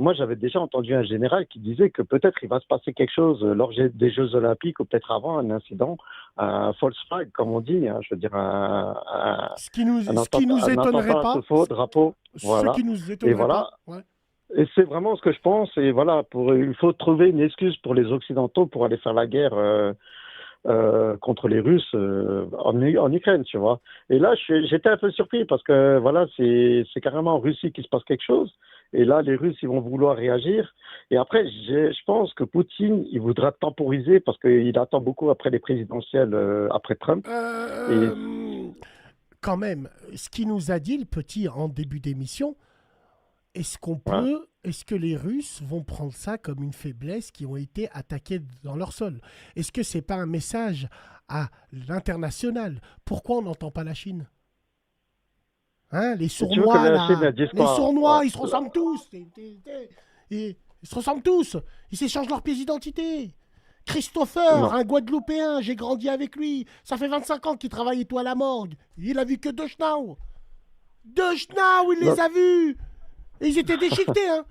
moi, j'avais déjà entendu un général qui disait que peut-être il va se passer quelque chose lors des Jeux Olympiques ou peut-être avant un incident, un false flag, comme on dit, hein, je veux dire Ce qui nous un étonnerait attentat à ce pas, faux drapeau, ce voilà. qui nous Et étonnerait pas, voilà. ouais. Et c'est vraiment ce que je pense. Et voilà, il faut trouver une excuse pour les Occidentaux pour aller faire la guerre contre les Russes en Ukraine, tu vois. Et là, j'étais un peu surpris parce que voilà, c'est carrément en Russie qu'il se passe quelque chose. Et là, les Russes, ils vont vouloir réagir. Et après, je pense que Poutine, il voudra temporiser parce qu'il attend beaucoup après les présidentielles, après Trump. Et Euh, Quand même, ce qu'il nous a dit, le petit, en début d'émission, voilà. est-ce que les Russes vont prendre ça comme une faiblesse qui ont été attaqués dans leur sol? Est-ce que c'est pas un message à l'international? Pourquoi on n'entend pas la Chine? Hein, les Et tu veux que sournois la Chine là, elle dise les quoi? sournois, ils se ressemblent tous. Ils se ressemblent tous. Ils s'échangent leurs pièces d'identité. Christopher, Non. un Guadeloupéen, j'ai grandi avec lui. Ça fait 25 ans qu'il travaille et tout à la morgue. Il a vu que deux Schnau. Deux Schnau, il les Non. a vus. Et ils étaient déchiquetés, hein.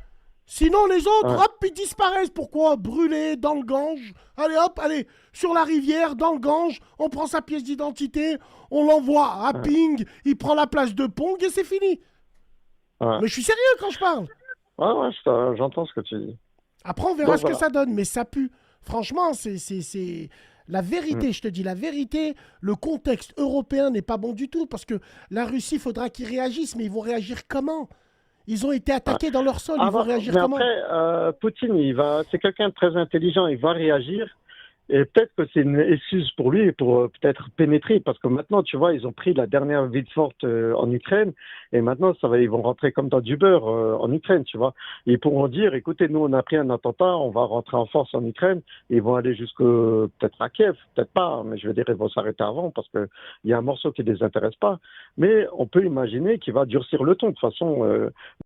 Sinon, les autres, Ouais, hop, ils disparaissent. Pourquoi? Brûlés dans le Gange. Allez, hop, allez, sur la rivière, dans le Gange, on prend sa pièce d'identité, on l'envoie à ouais, Ping, il prend la place de Pong et c'est fini. ouais. Mais je suis sérieux quand je parle. Ouais, ouais, j'entends ce que tu dis. Après, on verra Donc ce que voilà. ça donne, mais ça pue. Franchement, la Mm. vérité, je te dis la vérité, le contexte européen n'est pas bon du tout parce que la Russie, il faudra qu'ils réagissent, mais ils vont réagir comment? Ils ont été Ouais. attaqués dans leur sol, ils vont Avant- réagir mais comment? après, Poutine, c'est quelqu'un de très intelligent, il va réagir. Et peut-être que c'est une excuse pour lui, pour peut-être pénétrer, parce que maintenant, tu vois, ils ont pris la dernière ville forte en Ukraine, et maintenant, ils vont rentrer comme dans du beurre en Ukraine, tu vois. Ils pourront dire, écoutez, nous, on a pris un attentat, on va rentrer en force en Ukraine, et ils vont aller jusque peut-être à Kiev, peut-être pas, mais je veux dire, ils vont s'arrêter avant, parce que il y a un morceau qui les intéresse pas. Mais on peut imaginer qu'il va durcir le ton. De toute façon,